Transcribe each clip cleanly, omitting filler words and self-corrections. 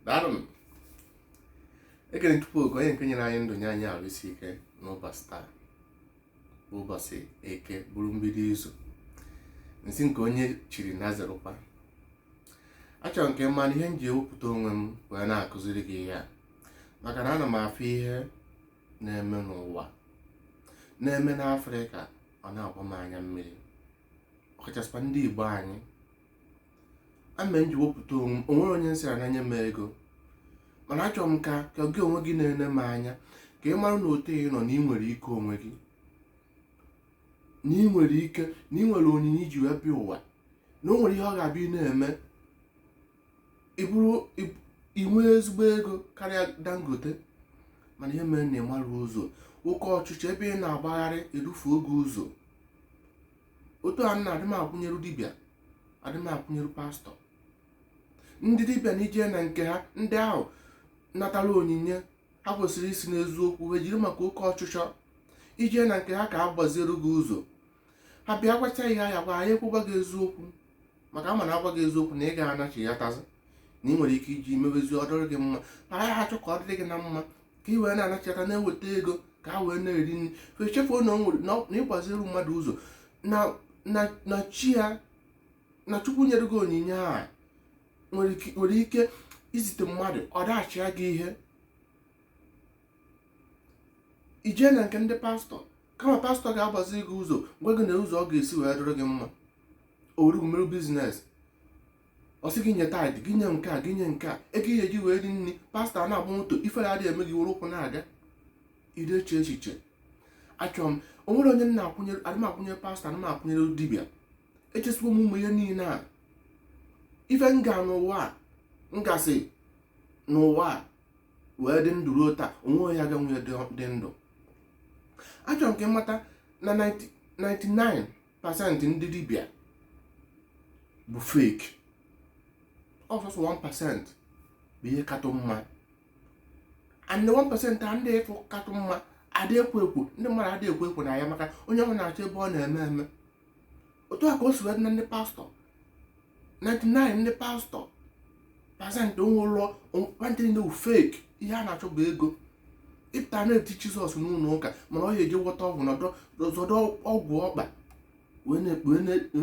Daalụ ekele tupu oge onye nke nyere anyị ndụ nye anyị arụ isi ike n'ụbọchị taa bụ ụbọchị eke bụrụ mbido izu nsị nke onye chiri na zerụkwa. Achọrọ nke mma na ihe m ji ewepụta onwe m wee na-akụziri gị ihe a maka na ana m afụ ihe na-eme n'ụwa na-eme n'Afrịka ọ na-agba m anya mmiri, ọkachasịkwa ndị Igbo anyị. Ama m ji wepụta onwe onye nsị ananye m ego, mana achọrọ m ka gị onwe gị na-ene m anya ka ị mara na otu ị nọ na ị nwere ike onwe gị, na ị nwere ike, na ị nwere onyinye iji wee bịa ụwa, na o nwere ihe ọ ga-abịa na-eme inwe ezigbo ego karịa Dangote, mana ihe mere na ị mara ụzọ oke ọchịchị ebe ị na-agbagharị erufu oge ụzọ. Otu a na-adị m akwụnyerụ dibịa, adị m akwụnyerụ pastọ. Ndị dibịa na ije na nke ha, ndị ahụ natara onyinye ha kwesịrị isi n'eziokwu wee jiri maka oke ọchịchọ ije na nke ha ka ha gbaziere gị ụzọ. Ha bịa gwacha ihe ya gwa anyị ekwụgwa gị eziokwu, maka ama na agwa gị eziokwu na ị ga-anachi ya tazi na ị nwere ike iji mewezi ọdịrị gị mma. Ha achọ ka ọ dịrị gị na mma ka ị wee na-anachata na-eweta ego ka ha wee na-eri nri fe chefuo na ịgbaziere mmadụ ụzọ na chi ya na Chukwu nyere gị onyinye a nwere ike izite mmadụ ọ daghachia gị ihe. Ijee na nke ndị pastọ, kama pastọ ga-agbazi gị ụzọ gwa gị na ụzọ ọ ga-esi wee dịrị gị mma, o were merụ biznes, ọ sị gị nye taịdị, gị nye nke a, gị nye nke a, ego ihe eji wee ri nri. Pastọ a na-agba moto ifere adịghị eme gị were ụkwụ na-aga ide eche echiche. Achọrọ m onwere onye adị m akwụnyere pastọ, adị m akwụnyere dibịa. Echesiwo m ụmụ ihe niile a ife m ga ngasị n'ụwa a wee dị ndụ ruo taa, onwe ya ga-nwunye dị ndụ. Achọrọ m ka ịmata na 99% ndị dibịa bụ fake, ọsọsọ 1% bụ ihe katụ mma, and 1% a ndị ịfụ katụ mma adị ekwo ndị mmadụ adị ekwo na ya maka onye ọbụla na-achọ ebe ọ na-eme eme. Otu a ka o si wee dị na ndị pastọ. 99 ndị pastọ pasentị onwụlọ nwantị ndị fake. Ihe a na-achọ bụ ego. Ịpụta na-eti Jizọs n'ụlọ ụka mana ọ ya eji gwọta ọgwụ n'ọdọ ọgwụ ọkpa wee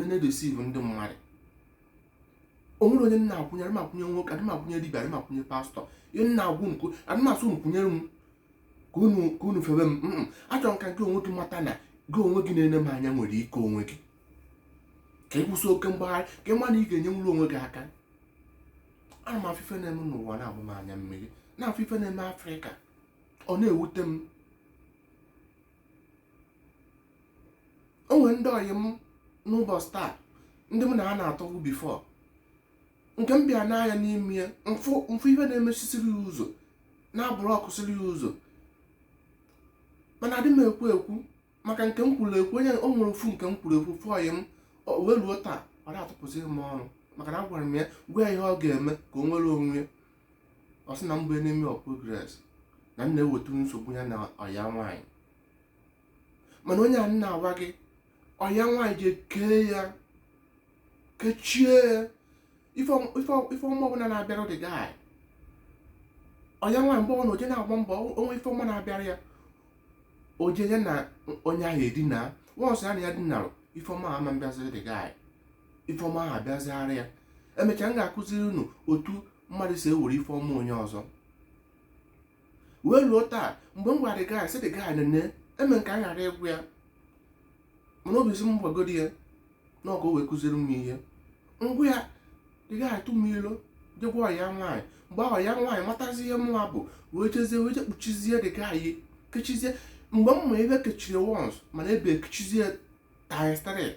na-edesive ndị mmadụ. Onwere onye na-akwụnyere, makwụnye nwoke, adị makwụnye dibịa, adị makwụnye pastọ. Ihe na-agwụ nkụ adị masị unu kwụnyere m ka unu febe m. Achọrọ m ka gị onwe gị mata na gị onwe gị na-ene m anya nwere ike onwe gị, ka ị kwụsị oke mgbagharị, ka ị ma na ị ga-enye nwere onwe gị aka. Ana m afọ ife na-eme n'ụwa na-agba m anya mmiri, na-afọ ife na-eme Afrịka, ọ na-ewute m. O nwere ndị ọyị m n'ụbọchị taa, ndị m na ha na-atọgbu bifọ, nke m bịa n'anya n'ime ya mfụ ife na-emechisiri ya ụzọ, na-abụrụ ọkụsiri ya ụzọ, mana adị m ekwu maka nke m kwuru ekwu. Onye o nwere ofu nke m kwuru ekwu fụ ọyị m wee ruo taa ọ na-atụpụziri m ọrụ, maka na agwara m ya gwa ya ihe ọ ga-eme ka o nwere onwe. Ọ sị na mgbe n'ime progress na m na-eweta nsogbu ya na ọya nwaanyị, mana onye a na-agwa gị ọya nwaanyị ji kee ya, kechie ya ife ọma ọbụla na-abịara dị gaị. Ọya nwaanyị mgbe ọ na oje na-agba mbọ onwe ife ọma na-abịara ya, oje ya na onye ahụ edina wọnsọ ya na ya dinarụ ife ọma ama mbịaziri dị gaị, ife ọma ahụ abịazigharị ya. Emechaa m ga-akụziri unu otu mmadụ si ewere ife ọma onye ọzọ. Wee ruo taa mgbe m gwara dị gaị sị dị gaị nene eme nke a ghara ịgwụ ya, mana obi si m gwagoro ya na ọka o wee kụziri m ihe. Ngwa ya dị gaị tụ m ilo jegwa ọya nwaanyị. Mgbe ahụ ya nwaanyị matazi ihe mma bụ wee jezie wee je kpuchizie dị gaị kechizie. Mgbe m ma ebe kechiri once mana ebe ekechizie times 3,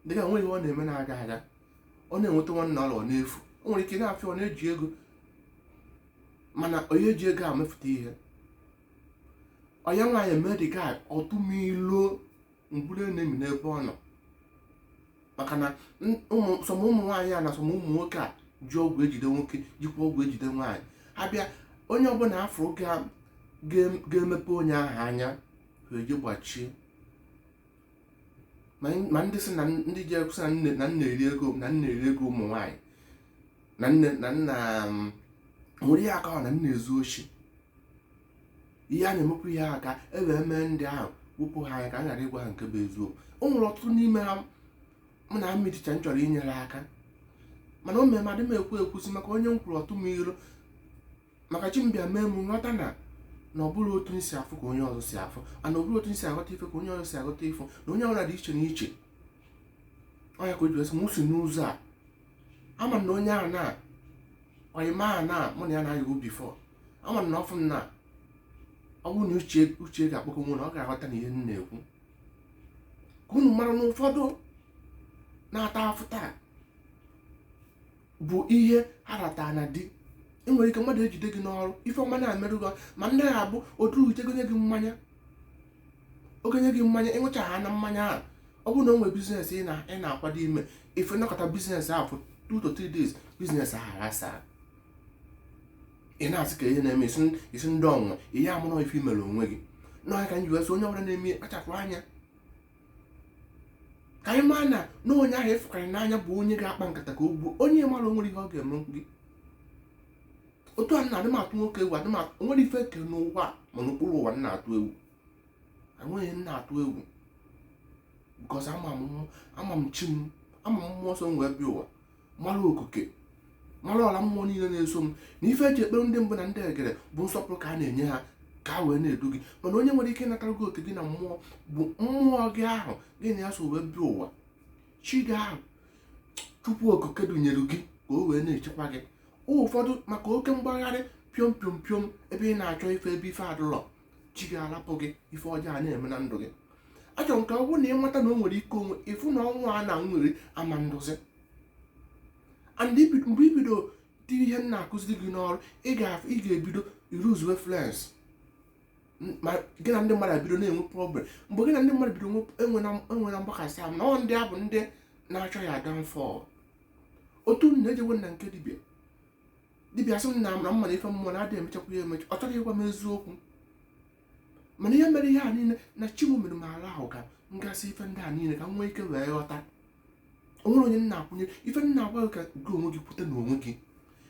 dịka nwere ihe ọ na-eme na-aga aga, ọ na-enweta nwanne ọla ọ na-efu. O nwere ike na-afịa ọ na-eji ego, mana onye ji ego a mefụta ihe. Ọya nwaanyị eme dị gaị ọtụmilo mgburu na-emi n'ebe ọ nọ, maka na sọm ụmụ nwaanyị a na sọm ụmụ nwoke a ji ọgwụ ejide nwoke, jikwa ọgwụ ejide nwaanyị. Abịa onye ọbụla afọ ga-emepe onye ahụ anya ha eji gbachie. Ma ndị sị na ndị ji ekwusị na nna eri ego ụmụ nwaanyị na nna nwere ihe aka ọ na na-ezu oshi ihe a na-emekwa ihe aka ewee mee ndị ahụ wụpụ ha anya ka a ghara ịgwa ha nke bụ eziokwu. O nwere ọtụtụ n'ime ha mụ na mmeticha m chọrọ inyere aka, mana o mee m adị m ekwusi maka onye m kwuru ọtụ m ilu maka chi m bịa mee m nghọta na ọ bụrụ otu m si afụ ka onye ọzọ si afụ, ana ọ bụrụ otu m si aghọta ife ka onye ọzọ si aghọta ife, na onye ọbụla dị iche na iche. Ọnya ka o ji esi m si n'ụzọ a ama m na onye ahụ na oyime ahụ na mụ na ya na-ayị bifọ, ama m na ọfụ m na ọ bụrụ na uche ga-akpọkọ nwe na ọ ga-aghọta na ihe m na-ekwu. Ka unu mara na ụfọdụ na-ata afụ taa bụ ihe ha rata na di. Enwere ike mmadụ ejide gị n'ọrụ ife ọma na-emerụ gị, ma ndị ha bụ otu itegonye gị mmanya, ogenye gị mmanya ịnwụcha ha na mmanya ahụ. Ọ bụrụ na o nwere biznes ị na-akwado ime, ife nakọta biznes ahụ for 2 to 3 days, biznes ahụ arasa. Ị na-asị ka ihe na-eme isi ndị onwe ihe amụrụ ife imere onwe gị. N'ọnya ka anyị wesị onye ọbụla na-eme kpachapụ anya ka anyị maa na onye ahụ ịfụkarị n'anya bụ onye ga-akpa nkata ka o gbuo onye mara onwere ihe ọ ga-eme gị. Otu a na-adị m atụ nwoke egwu, onwere ife kere n'ụwa ma n'okpuru ụwa na-atụ egwu. Enweghị m na-atụ egwu because ama m chi m, ama m mmụọ nsọ m wee bịa ụwa, mara okuke, mara ọla mmụọ niile na-eso m, na ife eji ekpere ndị mbụ na ndị egere bụ nsọpụrụ ka a na-enye ha ka ha wee na-edu gị. Mana onye nwere ike ịnatara gị oke gị na mmụọ bụ mmụọ gị ahụ gị na ya so wee bịa ụwa. Chi gị ahụ Chukwu okuke dunyere gị ka o wee na-echekwa gị. Ụfọdụ maka oke mgbagharị pịọm ebe ị na-achọ ife ebe ife adụlọ, chi gị arapụ gị ife ọjọọ a na-eme na ndụ gị. Achọrọ nke ọ bụrụ na ị mata na o nwere ike onwe ịfụ na ọnwa a na nwere ama ndozi. And mgbe ibido dị ihe m na-akụziri gị n'ọrụ, ị ga-ebido lose reference ma gị na ndị mmadụ ebido na-enwe problem. Mgbe gị na ndị mmadụ bido enwe na mgbakasị ahụ na ọ ndị a bụ ndị na-achọ ya downfall. Otu m na-ejewe na nke dibịa sị m na mma na ife mmụọ na-adịghị emechakwa ya emecha, ọ chọrọ ịgwa m eziokwu. Mana ihe mere ihe a niile na chi m mere m ala ahụ ka m gasị ife ndị a niile ka m nwee ike wee ghọta. O nwere onye m na-akwụnye ife m na-agwa gị ka gị onwe gị pụta n'onwe gị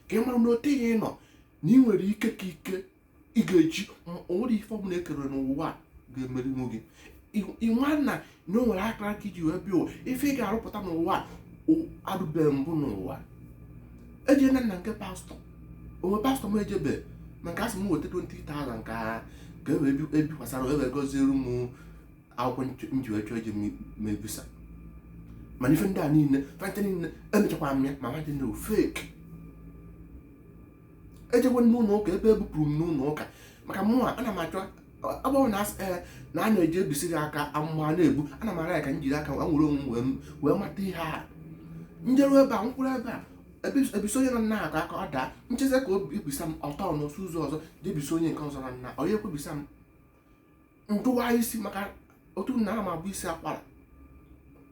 ka ị mara na ote ya ịnọ na ị nwere ike ka ike ị ga-eji. O nwere ife ọbụla ekere n'ụwa ga-emerinwu gị. Ịnwa na o nwere akara ka iji wee bịa ụwa, ife ị ga-arụpụta n'ụwa adụbeghị mbụ n'ụwa. Ejena na nke pastọ, onwe pastọ m ejebe maka asị m weta 20,000 ka ebikwasara ewee goziere m akwụkwọ nji wee chọọ eji ma ebisa. Mana ife ndị a niile fanta niile emechakwa m ya ma nwadị na fake. Ejekwa n'ụlọ ụka ebe ebupụrụ m n'ụlọ ụka maka mụnwa ana m achọ agbanwe na a na-eji ebisi gị aka amụma na-ebu, ana m ara ya ka m jiri aka nwere onwe m wee mata ihe a. Njeru ebe a nkwụrụ ebe a ebiso onye na nna aka ọ daa ncheze ka obi ebisa m ọtọ n'osu ụzọ ọzọ ji ebiso onye nke ọzọ na nna ọ ya ekwebisa m ndụwa isi maka otu nna ha ma bụ isi akwara.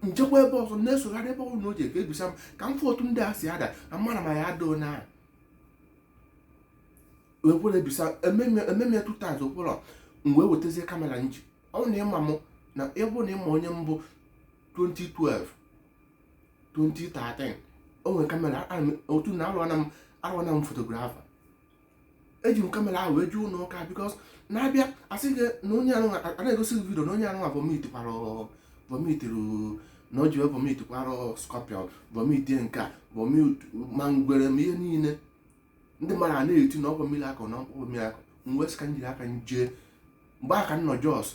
Njekwa ebe ọzọ na-esogharị ebe ọbụla o ji eke ebisa m ka m fụ otu ndị a si ada na mma na ma ya adoo na wee kwere ebisa ememe 2 times ụkwụrọ m wee wetazie kamera nji. Ọ na ịma m na ebe na ịma onye mbụ 2012 2013 o nwere kamera otu na arụwana m fotografa. Eji m kamera ahụ wee ju ụlọ ụka bikos na-abịa asị gị na onye anụ a na-egosi gị vidio na onye anụ vomitiri na o ji wee vomit kwara scorpion vomit nke a vomit ma ngwere m ihe niile. Ndị mmadụ a na-eti na ọ bụ mmiri akụ na mkpụrụ mmiri akụ. M wee sị ka m jiri aka m jee mgbe aka m nọ Jos,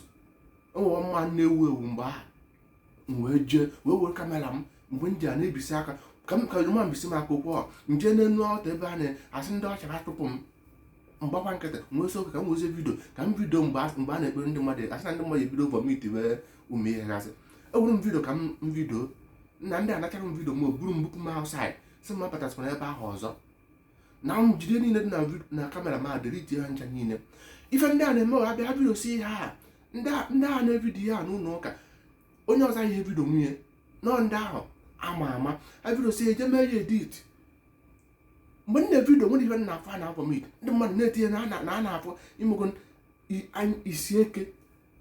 o nwere mma na-ewu ewu mgbe ahụ m wee jee wee were kamera m mgbe m ji a na-ebisi aka ka ma mbisi m aka ụkwụ nje n'enu ọta ebe a na-asị ndị ọcha atụpụ m mgbakwa nkịtị nwee so ka m wezie vidio ka m vidio mgbe a na-ekpere ndị mmadụ asị na ndị mmadụ ebido vomit wee ume ihe gasị. Ewuru m vidio ka m vidio na ndị anachara m vidio ma o buru m bupụ m outside sị m apatasịkwara ebe ahụ ọzọ na m jide niile dị na kamera ma delete ha ncha niile. Ife ndị a na-eme ha bịa vidio si ihe a ndị a na-evidio ha n'ụlọ ụka onye ọzọ ihe vidio nwunye nọ ndị ahụ ama vidio si eje mee ya edit. Mgbe m na-evidio nwere ife na afọ na vomit ndị mmadụ na-etinye na a na-afọ imego isi eke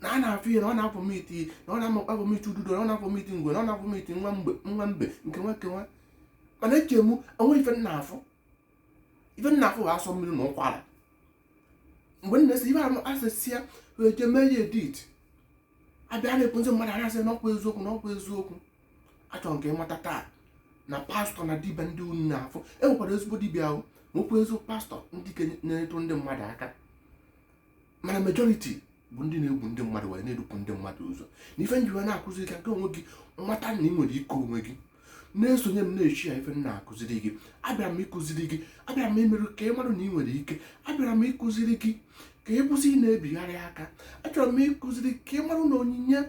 na a na-afọ ihe na ọ na-avomit na ọ na-amakpa vomit ududo na ọ na-avomit ngwe na ọ na-avomit nwa mbe nke nwa. Mana eche m onwe ife na afọ ife nna afọ asọ mmiri na ụkwara mgbe nna esi ife asịsị ya eje mee ya edit abịa na-ekwenzi mmadụ anya sị n'ọkwa eziokwu achọrọ nke ịmata taa na pastọ na dibịa ndị unu na-afụ enwekwara ezigbo dibịa ahụ nwekwa ezigbo pastọ ndị na-enyetụ ndị mmadụ aka mana majority bụ ndị na-egwu ndị mmadụ wee na-edupụ ndị mmadụ ụzọ na ife njiwe na-akụziri ka nke onwe gị mmata na ị nwere ike onwe gị na-esonye m na-echi ya ife na-akụziri gị abịara m ịkụziri gị abịara m imerụ ka ị marụ na ị nwere ike abịara m ịkụziri gị ka ị kwụsị ị na-ebigharị aka achọrọ m ịkụziri ka ị marụ na onyinye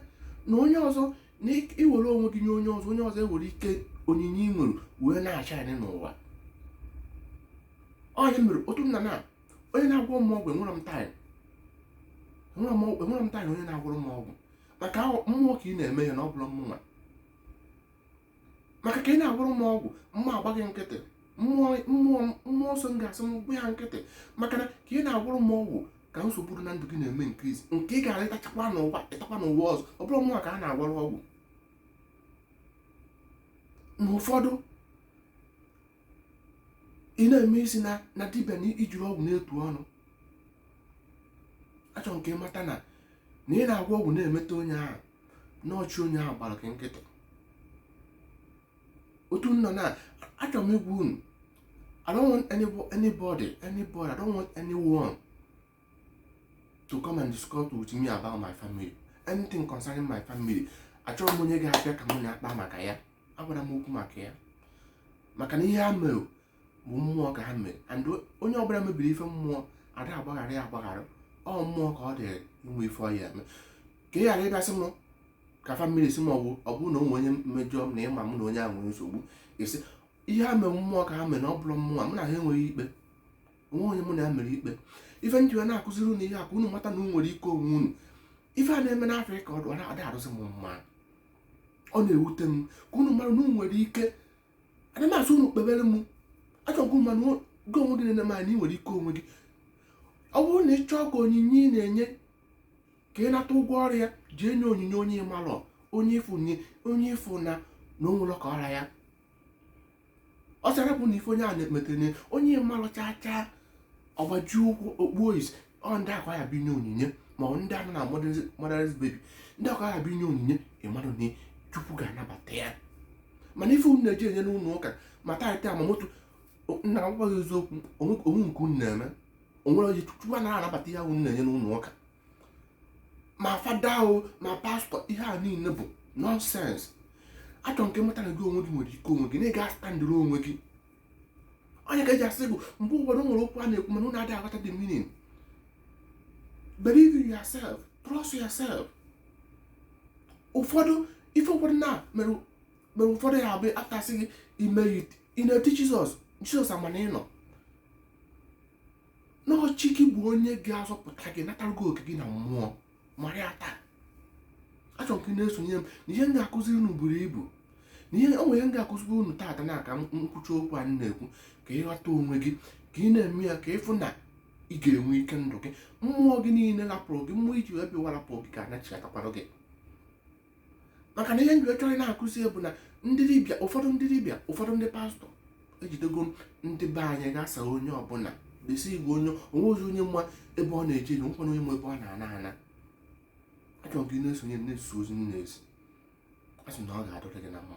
na onye ọzọ na iwere onwe gị nye onye ọzọ ewere ike onyinye ị nwere wee na-acha anyị n'ụwa onye mere otu nna na onye na-agwọ m ọgwụ enwere m taịm onye na-agwọrọ m ọgwụ maka mmụọ ka ị na-eme ya na ọ bụla mmụnwa maka ka ị na-agwọrọ m ọgwụ mma agba gị nkịtị mmụọ nsọ m ga-asị m gwa ya nkịtị maka na ka ị na-agwọrọ m ọgwụ ka nsogbu na ndụ gị na-eme nkrizi nke ị gara ịtakwa n'ụwa ọzọ ọ bụrụ mmụọ ka a na-agwọrọ ọgwụ na ụfọdụ ị na-eme isi na dibịa na ijiri ọgwụ na-etu ọnụ achọrọ nke ịmata na ị na-agwọ ọgwụ na-emeta onye ahụ n'ọchị onye ahụ gbara gị nkịtị otu nọ na achọrọ m ịgwa unu I don't want anybody, I don't want anyone to come and discuss with me about my family. Anything concerning my family. Achọrọ m onye ga-abịa ka m na-akpa maka ya. Agwara m okwu maka ya. Maka na ihe ha mere bụ mmụọ ka ha mere. And onye ọbụla mebiri ife mmụọ ada agbaghara. Ọ mmụọ ka ọ dị inwe ife ọya eme. Ka ị ghara ịbịasị m ka family si m ọ bụ na onwe onye mmejọ m na ịma m na onye ahụ nwere nsogbu. Esi ihe ha mere mmụọ ka ha mere na ọ bụrụ mmụọ mụ na ha enweghị ikpe. Onwe onye mụ na ya mere ikpe. Ife ndị a na-akụziri unu ihe a ka unu mata na unu nwere ike onwe unu. Ife a na-eme n'Afrịka ọ dị arụsị m mma. Ọ na-ewute m ka unu mara na unu nwere ike. Ana m asụ unu kpebere m. Achọrọ m ma na gị onwe gị na-eme anyị nwere ike onwe gị. Ọ bụrụ na ị chọọ ka onyinye ị na-enye ka ị nata ụgwọ ọrụ ya jee nye onyinye onye ịmalụ onye ịfụ na o nwere ka ọra ya. Ọ sara bụ na ife onye a na-emetere onye ịmalụ chaa ọgbaji ụkwụ okpu oyis ọ ndị akwa ya binye onyinye ma ọ ndị anụ na mother's baby ndị akwa ya binye onyinye ịmalụ na Chukwu ga-anabata ya. Mana ife unu na-eji enye n'ụlọ ụka ma taa ma moto nna agwaghị eziokwu onwe nke unu na-eme onwere oji Chukwu anaghị anabata ya unu na-enye n'ụlọ ụka ma fada ahụ ma pastọ ihe a niile bụ nọnsens. Achọrọ nke mata na gị onwe gị nwere ike onwe gị na ị ga-astandịrị onwe gị. Onye ka eji asị bụ mgbe ụfọdụ nwere okwu a na-ekwu mana unu adịghị aghọta the meaning. Believe in yourself, trust yourself. Ife ụfọdụ na mere ụfọdụ ya abụ aftasị gị ime ị na-eti Jizọs amana ịnọ n'ọchị gị bụ onye ga-azọpụta gị natara gị oke gị na mmụọ mara ya taa. Achọrọ nke na-esonye m na ihe m ga-akụziri unu buru ibu na ihe o nwere ihe m ga-akụziri unu taata na-aka nkwuchi okwu anyị na-ekwu ka ịghọta onwe gị ka ị na-eme ya ka ịfụ na ị ga-enwe ike ndụ gị mmụọ gị niile rapụrụ gị mmụọ iji ebe ụwa rapụrụ gị ka anachigatakwarụ gị. Maka na ihe ndị chọrọ na-akụzi bụ na ụfọdụ ndị pastọ ejidego ndị be anyị ga-asa onye ọbụla desi igwe onwezi onye mma ebe ọ na-eje na nkwana onye mma ebe ọ na-ana. Achọrọ gị na-esonye na-eso ozi m na-esi asị na ọ ga-adọrọ gị na mma.